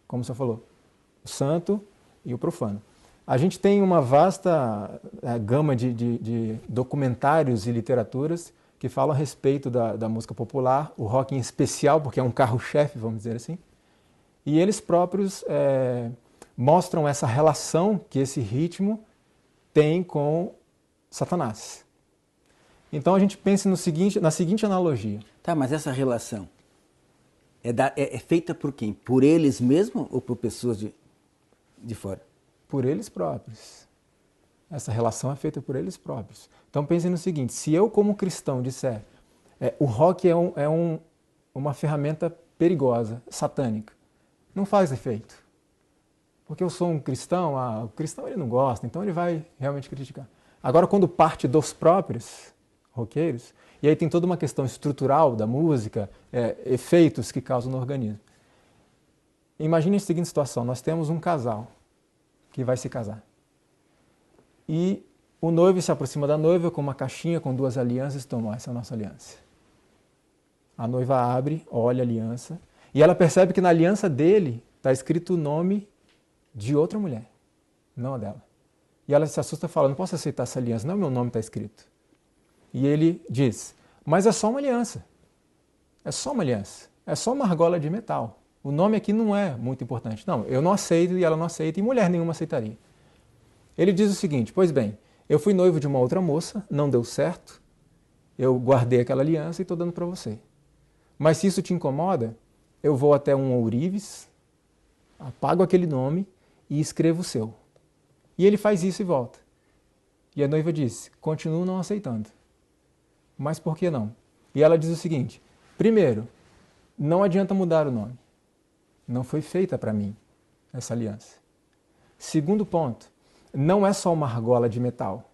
Como você falou, o santo e o profano. A gente tem uma vasta gama de documentários e literaturas que falam a respeito da música popular, o rock em especial, porque é um carro-chefe, vamos dizer assim, e eles próprios mostram essa relação que esse ritmo tem com Satanás. Então a gente pensa na seguinte analogia. Tá, mas essa relação é feita por quem? Por eles mesmos ou por pessoas de fora? Por eles próprios. Essa relação é feita por eles próprios. Então pensem no seguinte: se eu como cristão disser o rock é uma ferramenta perigosa, satânica, não faz efeito. Porque eu sou um cristão, o cristão ele não gosta, então ele vai realmente criticar. Agora, quando parte dos próprios roqueiros, e aí tem toda uma questão estrutural da música, efeitos que causam no organismo. Imagine a seguinte situação: nós temos um casal que vai se casar. E o noivo se aproxima da noiva com uma caixinha com 2 alianças e toma, essa é a nossa aliança. A noiva abre, olha a aliança, e ela percebe que na aliança dele está escrito o nome de outra mulher, não a dela. E ela se assusta e fala: não posso aceitar essa aliança, não é meu nome está escrito. E ele diz: mas é só uma aliança. É só uma aliança. É só uma argola de metal. O nome aqui não é muito importante. Não, eu não aceito e ela não aceita e mulher nenhuma aceitaria. Ele diz o seguinte: pois bem, eu fui noivo de uma outra moça, não deu certo, eu guardei aquela aliança e estou dando para você. Mas se isso te incomoda, eu vou até um ourives, apago aquele nome e escrevo o seu. E ele faz isso e volta. E a noiva diz: continuo não aceitando. Mas por que não? E ela diz o seguinte: primeiro, não adianta mudar o nome. Não foi feita para mim essa aliança. Segundo ponto, não é só uma argola de metal.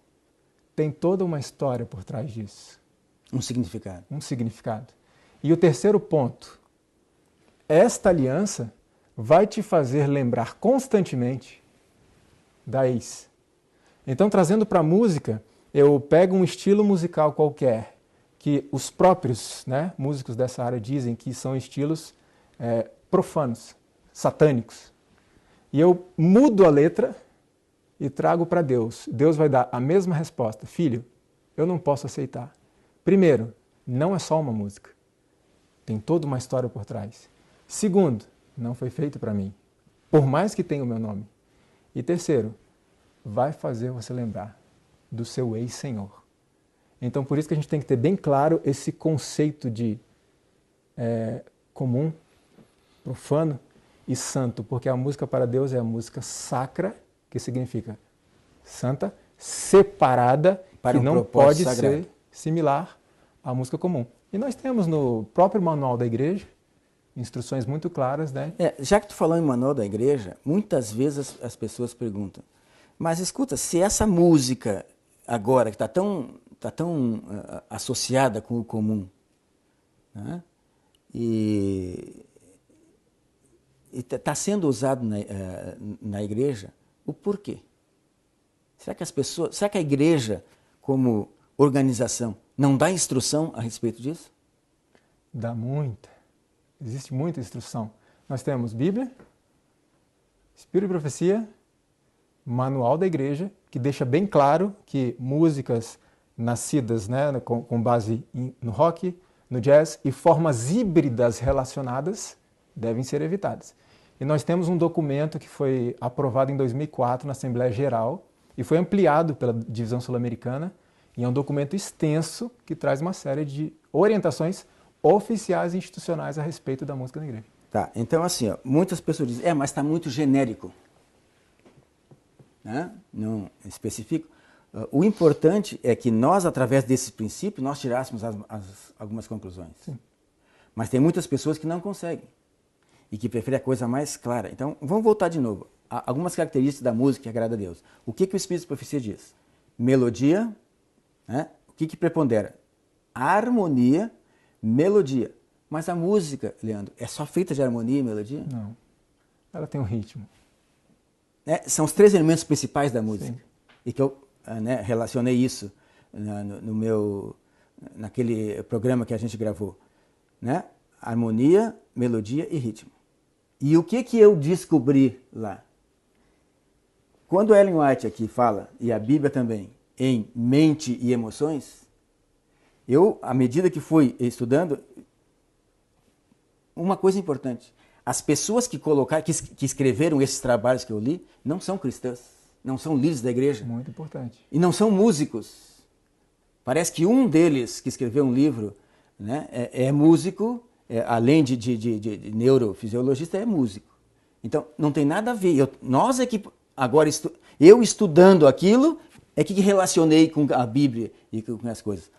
Tem toda uma história por trás disso. Um significado. Um significado. E o terceiro ponto, esta aliança vai te fazer lembrar constantemente da ex. Então, trazendo para a música, eu pego um estilo musical qualquer, que os próprios músicos dessa área dizem que são estilos profanos, satânicos. E eu mudo a letra e trago para Deus. Deus vai dar a mesma resposta: filho, eu não posso aceitar. Primeiro, não é só uma música. Tem toda uma história por trás. Segundo, não foi feito para mim, por mais que tenha o meu nome. E terceiro, vai fazer você lembrar do seu ex-senhor. Então, por isso que a gente tem que ter bem claro esse conceito de comum, profano e santo, porque a música para Deus é a música sacra, que significa santa, separada, para que não pode ser similar à música comum. E nós temos no próprio manual da igreja instruções muito claras, né? Já que tu falou em manual da igreja, muitas vezes as pessoas perguntam, mas escuta, se essa música agora, que está tão associada com o comum, né? E está sendo usado na igreja, o porquê? Será que a igreja, como organização, não dá instrução a respeito disso? Dá muita. Existe muita instrução. Nós temos Bíblia, Espírito e Profecia, Manual da Igreja, que deixa bem claro que músicas nascidas, né, com base no rock, no jazz e formas híbridas relacionadas devem ser evitadas. E nós temos um documento que foi aprovado em 2004 na Assembleia Geral e foi ampliado pela Divisão Sul-Americana, e é um documento extenso que traz uma série de orientações oficiais e institucionais a respeito da música na igreja. Tá, então assim, muitas pessoas dizem, mas está muito genérico, né? Não especifico. O importante é que nós, através desse princípio, nós tirássemos algumas conclusões. Sim. Mas tem muitas pessoas que não conseguem e que preferem a coisa mais clara. Então, vamos voltar de novo. Algumas características da música que agrada a Deus. O que o Espírito de Profecia diz? Melodia, né? O que prepondera? Harmonia, melodia. Mas a música, Leandro, é só feita de harmonia e melodia? Não. Ela tem um ritmo. São os 3 elementos principais da música. Sim. E que eu relacionei isso naquele programa que a gente gravou. Né? Harmonia, melodia e ritmo. E o que eu descobri lá? Quando Ellen White aqui fala, e a Bíblia também, em mente e emoções, eu, à medida que fui estudando, uma coisa importante, as pessoas que escreveram esses trabalhos que eu li, não são cristãs, não são líderes da igreja. Muito importante. E não são músicos. Parece que um deles que escreveu um livro, né, é músico, além de neurofisiologista, é músico. Então, não tem nada a ver. Eu estudando aquilo, é que relacionei com a Bíblia e com as coisas.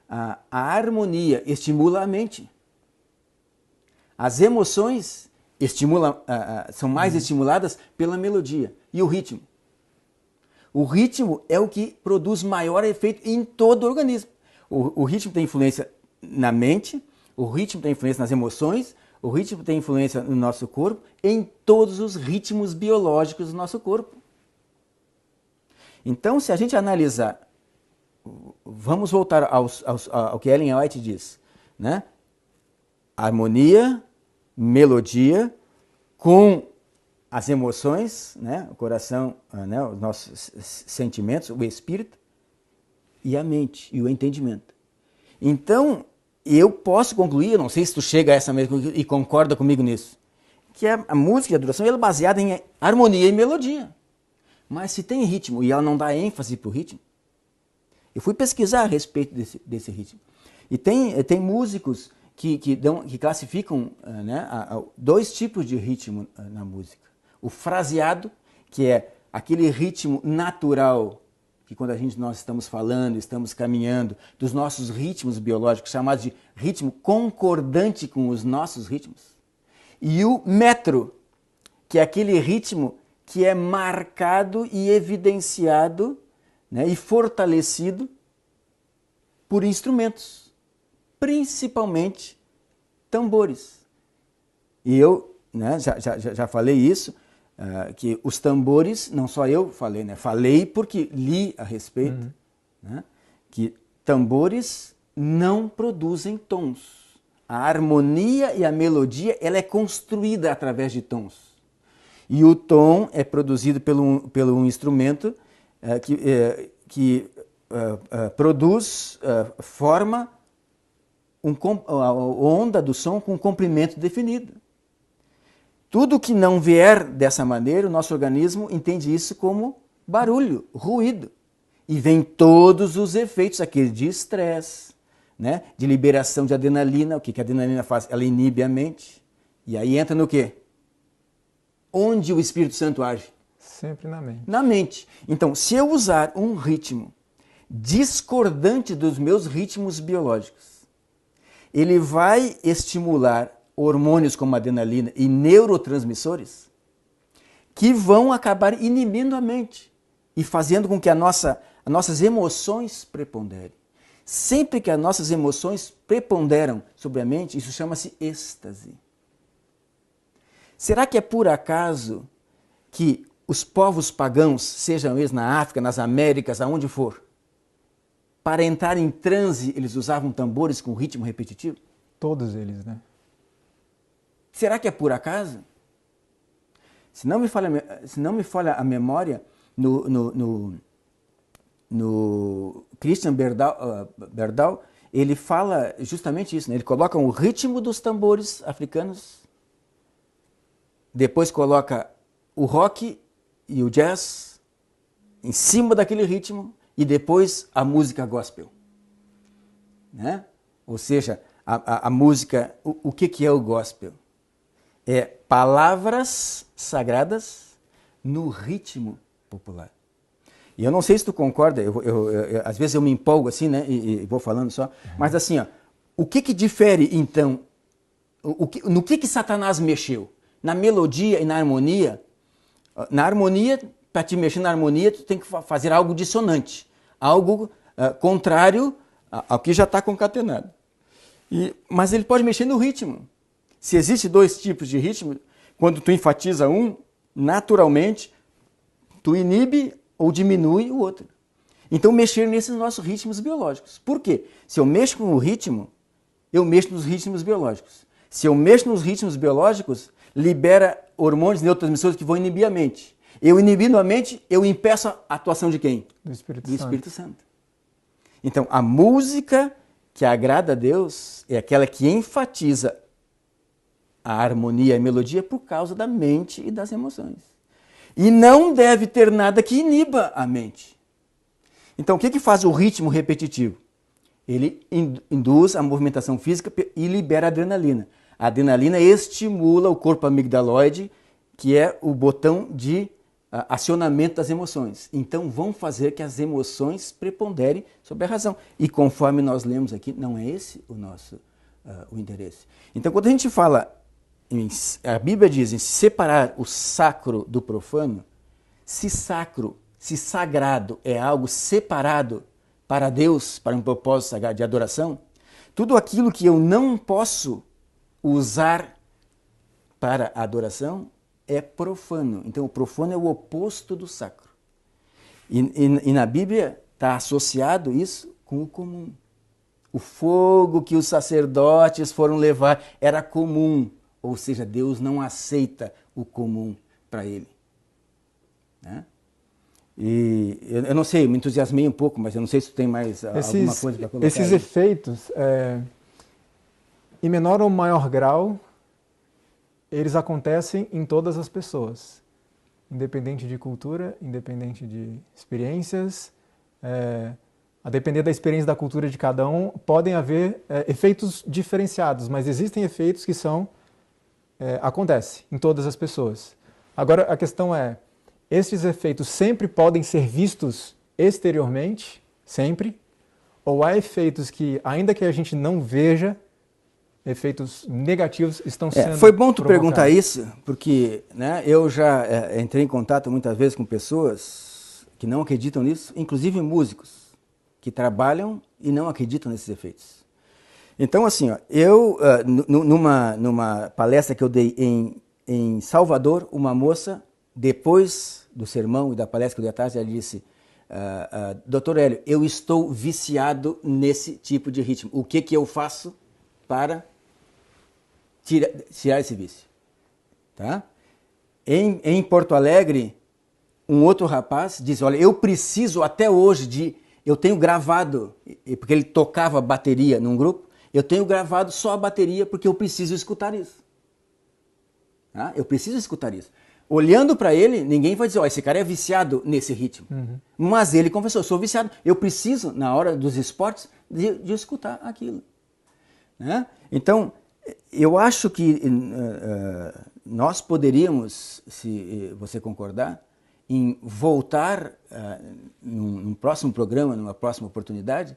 A harmonia estimula a mente. As emoções são mais estimuladas pela melodia. E o ritmo? O ritmo é o que produz maior efeito em todo o organismo. O ritmo tem influência na mente, o ritmo tem influência nas emoções, o ritmo tem influência no nosso corpo, em todos os ritmos biológicos do nosso corpo. Então, se a gente analisar, vamos voltar ao que Ellen White diz, né? Harmonia, melodia, com as emoções, né? O coração, né? Os nossos sentimentos, o espírito, e a mente, e o entendimento. Então, eu posso concluir, eu não sei se tu chega a essa mesma e concorda comigo nisso, que a música de adoração é baseada em harmonia e melodia. Mas se tem ritmo e ela não dá ênfase para o ritmo, eu fui pesquisar a respeito desse ritmo. E tem músicos que classificam, né, 2 tipos de ritmo na música. O fraseado, que é aquele ritmo natural, que quando nós estamos falando, estamos caminhando, dos nossos ritmos biológicos, chamados de ritmo concordante com os nossos ritmos. E o metro, que é aquele ritmo que é marcado e evidenciado, né, e fortalecido por instrumentos, principalmente tambores. E eu, né, já falei isso, que os tambores, não só eu falei, né, falei porque li a respeito, né, que tambores não produzem tons. A harmonia e a melodia, ela é construída através de tons. E o tom é produzido pelo um instrumento que forma a onda do som com um comprimento definido. Tudo que não vier dessa maneira, o nosso organismo entende isso como barulho, ruído. E vem todos os efeitos, aquele de estresse, né, de liberação de adrenalina. O que a adrenalina faz? Ela inibe a mente. E aí entra no quê? Onde o Espírito Santo age? Sempre na mente. Na mente. Então, se eu usar um ritmo discordante dos meus ritmos biológicos, ele vai estimular hormônios como adrenalina e neurotransmissores que vão acabar inibindo a mente e fazendo com que as nossas emoções preponderem. Sempre que as nossas emoções preponderam sobre a mente, isso chama-se êxtase. Será que é por acaso que os povos pagãos, sejam eles na África, nas Américas, aonde for, para entrar em transe, eles usavam tambores com ritmo repetitivo? Todos eles, né? Será que é por acaso? Se não me falha a memória, no Christian Berdal, ele fala justamente isso, né? Ele coloca o ritmo dos tambores africanos, depois coloca o rock e o jazz em cima daquele ritmo e depois a música gospel, né? Ou seja, a música, o que é o gospel? É palavras sagradas no ritmo popular. E eu não sei se tu concorda, às vezes eu me empolgo assim, né, e vou falando só, mas assim, ó, o que difere então, no que Satanás mexeu? Na melodia e na harmonia? Na harmonia, para te mexer na harmonia, tu tem que fazer algo dissonante, algo contrário ao que já está concatenado. Mas ele pode mexer no ritmo. Se existem dois tipos de ritmo, quando tu enfatiza um, naturalmente, tu inibe ou diminui o outro. Então, mexer nesses nossos ritmos biológicos. Por quê? Se eu mexo com o ritmo, eu mexo nos ritmos biológicos. Se eu mexo nos ritmos biológicos, libera hormônios neurotransmissores que vão inibir a mente. Eu inibindo a mente, eu impeço a atuação de quem? Do Espírito Do Santo. Espírito Santo. Então, a música que agrada a Deus é aquela que enfatiza a harmonia e a melodia por causa da mente e das emoções. E não deve ter nada que iniba a mente. Então, o que faz o ritmo repetitivo? Ele induz a movimentação física e libera a adrenalina. A adrenalina estimula o corpo amigdaloide, que é o botão de acionamento das emoções. Então, vão fazer que as emoções preponderem sobre a razão. E conforme nós lemos aqui, não é esse o nosso o interesse. Então, quando a gente fala, a Bíblia diz em separar o sacro do profano, se sagrado é algo separado para Deus, para um propósito sagrado de adoração, tudo aquilo que eu não posso usar para a adoração é profano. Então, o profano é o oposto do sacro. E na Bíblia está associado isso com o comum. O fogo que os sacerdotes foram levar era comum. Ou seja, Deus não aceita o comum para ele. Né? E eu não sei, eu me entusiasmei um pouco, mas eu não sei se tu tem mais alguma coisa para colocar. Esses efeitos, em menor ou maior grau, eles acontecem em todas as pessoas, independente de cultura, independente de experiências, a depender da experiência da cultura de cada um, podem haver efeitos diferenciados, mas existem efeitos que acontecem em todas as pessoas. Agora, a questão é, esses efeitos sempre podem ser vistos exteriormente, sempre, ou há efeitos que, ainda que a gente não veja, efeitos negativos estão sendo Foi bom tu provocados. perguntar isso, porque né, eu já entrei em contato muitas vezes com pessoas que não acreditam nisso, inclusive músicos que trabalham e não acreditam nesses efeitos. Então, assim, ó, eu, numa palestra que eu dei em Salvador, uma moça, depois do sermão e da palestra que eu dei à tarde, ela disse, Dr. Hélio, eu estou viciado nesse tipo de ritmo. O que eu faço para tirar esse vício? Tá? Em Porto Alegre, um outro rapaz diz, olha, eu preciso até hoje eu tenho gravado, porque ele tocava bateria num grupo, eu tenho gravado só a bateria porque eu preciso escutar isso. Tá? Eu preciso escutar isso. olhando para ele, ninguém vai dizer, esse cara é viciado nesse ritmo. Mas ele confessou, eu sou viciado, eu preciso, na hora dos esportes, de escutar aquilo. Né? Então, eu acho que nós poderíamos, se você concordar, em voltar num próximo programa, numa próxima oportunidade,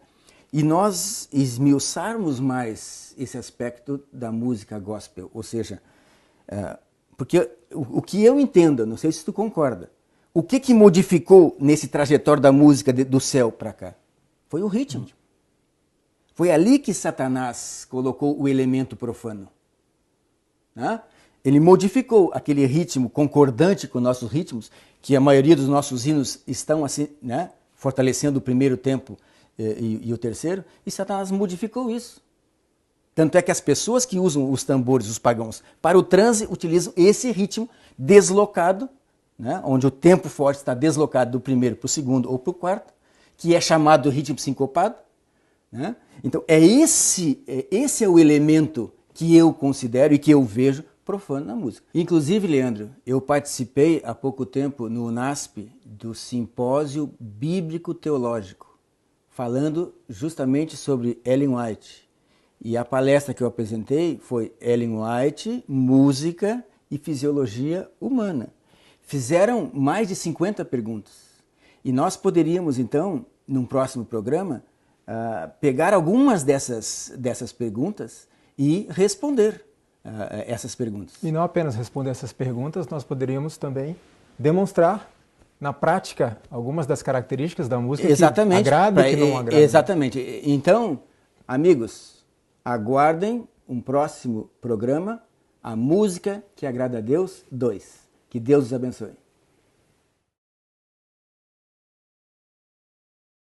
e nós esmiuçarmos mais esse aspecto da música gospel, ou seja, porque o que eu entendo, não sei se tu concorda, o que modificou nesse trajetório da música do céu para cá? Foi o ritmo. Foi ali que Satanás colocou o elemento profano. Né? Ele modificou aquele ritmo concordante com nossos ritmos, que a maioria dos nossos hinos estão assim, né? Fortalecendo o primeiro tempo e o terceiro, e Satanás modificou isso. Tanto é que as pessoas que usam os tambores, os pagãos, para o transe, utilizam esse ritmo deslocado, né? Onde o tempo forte está deslocado do primeiro para o segundo ou para o quarto, que é chamado ritmo sincopado. Né? Então, esse é o elemento que eu considero e que eu vejo profano na música. Inclusive, Leandro, eu participei há pouco tempo no UNASP do Simpósio Bíblico Teológico, falando justamente sobre Ellen White. E a palestra que eu apresentei foi Ellen White, Música e Fisiologia Humana. Fizeram mais de 50 perguntas. E nós poderíamos, então, num próximo programa, pegar algumas dessas perguntas e responder essas perguntas. E não apenas responder essas perguntas, nós poderíamos também demonstrar na prática algumas das características da música exatamente, que agrada e que não agrada. Exatamente. Então, amigos, aguardem um próximo programa, A Música que Agrada a Deus 2. Que Deus os abençoe.